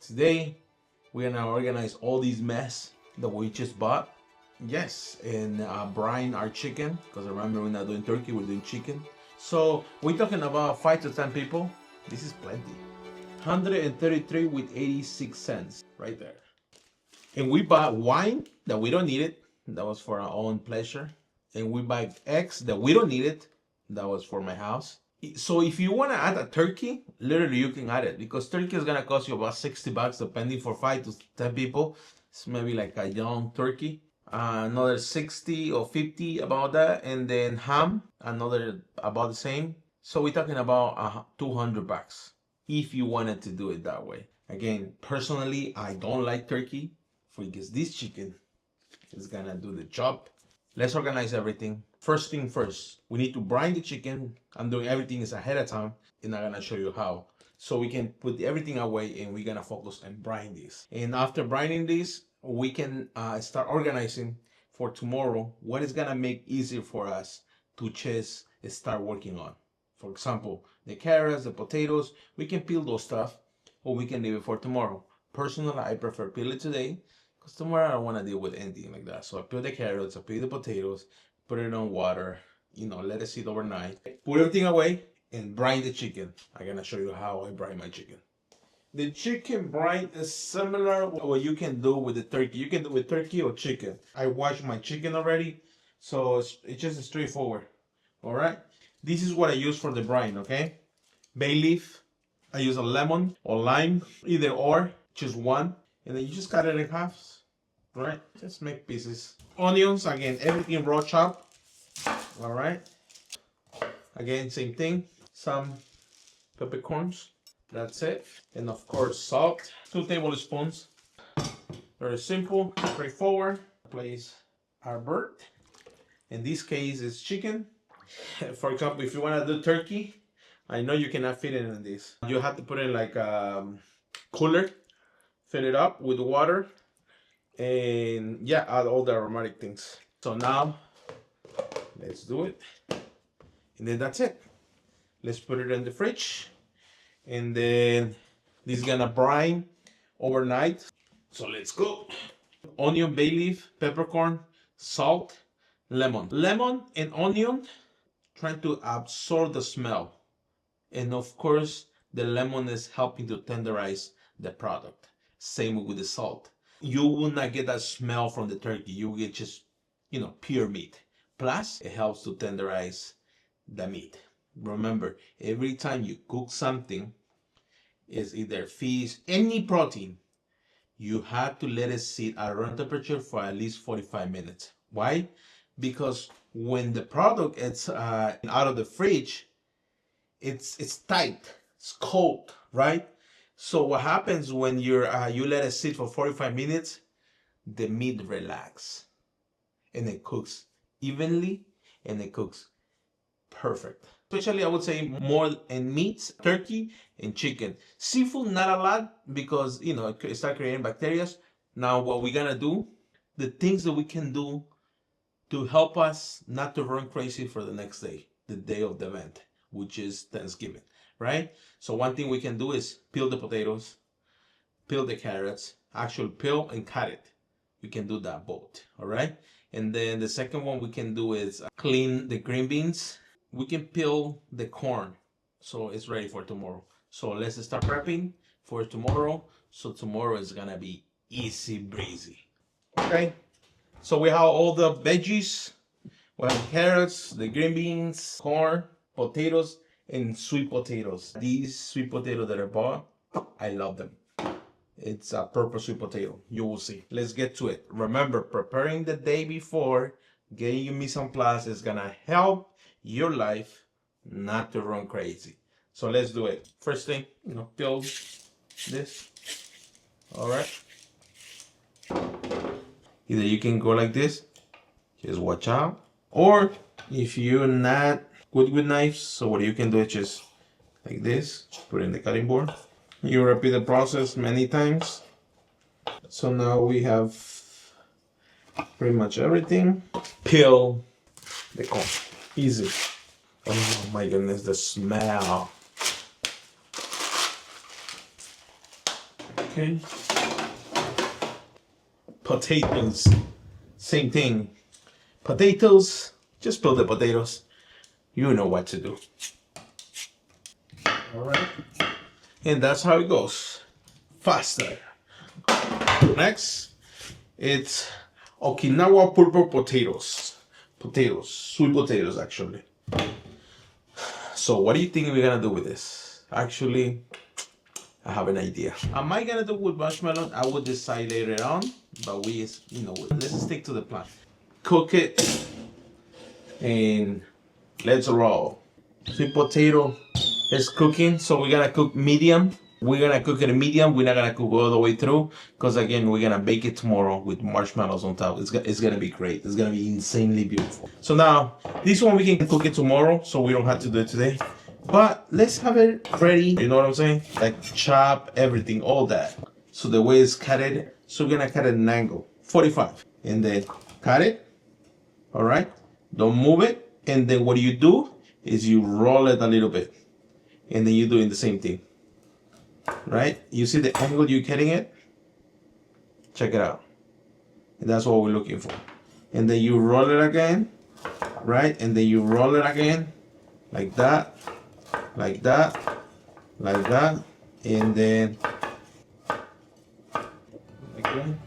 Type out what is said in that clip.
Today, we're gonna organize all these mess that we just bought. Yes, and brine our chicken, because remember we're not doing turkey, we're doing chicken. So we're talking about 5 to 10 people. This is plenty. 133 with 86 cents right there. And we bought wine that we don't need it. That was for our own pleasure. And we buy eggs that we don't need it. That was for my house. So if you want to add a turkey, literally you can add it, because turkey is gonna cost you about 60 bucks depending for 5 to 10 people. It's maybe like a young turkey. Another 60 or 50 about that, and then ham another about the same. So we're talking about 200 bucks if you wanted to do it that way. Again, personally, I don't like turkey because this chicken is gonna do the job. Let's organize everything. First thing first, we need to brine the chicken. I'm doing everything is ahead of time, and I'm gonna show you how. So we can put everything away and we're gonna focus on brine this. And after brining this, we can start organizing for tomorrow what is gonna make easier for us to just start working on. For example, the carrots, the potatoes, we can peel those stuff or we can leave it for tomorrow. Personally, I prefer peel it today because tomorrow I don't want to deal with anything like that. So I peel the carrots, I peel the potatoes, put it on water, let it sit overnight. Put everything away and brine the chicken. I'm gonna show you how I brine my chicken. The chicken brine is similar to what you can do with the turkey. You can do with turkey or chicken. I washed my chicken already, so it's just straightforward. All right. This is what I use for the brine. Okay. Bay leaf. I use a lemon or lime, either or, just one, and then you just cut it in half. Right. Just make pieces. Onions, again, everything raw chop. All right. Again, same thing. Some peppercorns. That's it. And of course, salt. 2 tablespoons. Very simple, straightforward. Place our bird. In this case, it's chicken. For example, if you want to do turkey, I know you cannot fit it in this. You have to put it in like a cooler, fill it up with water, and yeah, add all the aromatic things. So now, let's do it. And then that's it. Let's put it in the fridge. And then this is gonna brine overnight. So let's go. Onion, bay leaf, peppercorn, salt, lemon. Lemon and onion trying to absorb the smell. And of course, the lemon is helping to tenderize the product. Same with the salt. You will not get that smell from the turkey. You will get just, pure meat. Plus, it helps to tenderize the meat. Remember, every time you cook something, is either fish, any protein, you have to let it sit at room temperature for at least 45 minutes. Why? Because when the product is out of the fridge, it's tight, it's cold, right? So what happens when you let it sit for 45 minutes, the meat relax and it cooks evenly and it cooks perfect. Especially, I would say more in meats, turkey and chicken. Seafood, not a lot because, it start creating bacteria. Now, what we're gonna do, the things that we can do to help us not to run crazy for the next day, the day of the event, which is Thanksgiving, right? So one thing we can do is peel the potatoes, peel the carrots, actually peel and cut it. We can do that both, all right? And then the second one we can do is clean the green beans. We can peel the corn so it's ready for tomorrow. So let's start prepping for tomorrow. So tomorrow is gonna be easy breezy. Okay. So we have all the veggies. We have carrots, the green beans, corn, potatoes, and sweet potatoes. These sweet potatoes that I bought, I love them. It's a purple sweet potato. You will see. Let's get to it. Remember, preparing the day before, getting your mise en place is gonna help your life not to run crazy. So let's do it. First thing, peel this. All right. Either you can go like this, just watch out. Or if you're not good with knives, so what you can do is just like this, put it in the cutting board. You repeat the process many times. So now we have pretty much everything. Peel the corn. Easy. Oh my goodness, the smell. Okay. Potatoes, same thing. Potatoes, just peel the potatoes. You know what to do. All right. And that's how it goes. Faster. Next, it's Okinawa purple potatoes. Potatoes, sweet potatoes actually. So what do you think we're gonna do with this? Actually, I have an idea. Am I gonna do with marshmallow? I will decide later on, but let's stick to the plan. Cook it and let's roll. Sweet potato is cooking, so we're gonna cook medium. We're gonna cook it medium. We're not gonna cook all the way through, because again, we're gonna bake it tomorrow with marshmallows on top. It's gonna be great. It's gonna be insanely beautiful. So now, this one we can cook it tomorrow, so we don't have to do it today. But let's have it ready. You know what I'm saying? Like chop everything, all that. So the way it's cut it, so we're gonna cut it at an angle, 45, and then cut it. All right. Don't move it, and then what you do is you roll it a little bit, and then you're doing the same thing. Right? You see the angle you're cutting it? Check it out. And that's what we're looking for. And then you roll it again, right? And then you roll it again, like that, like that, like that, and then again.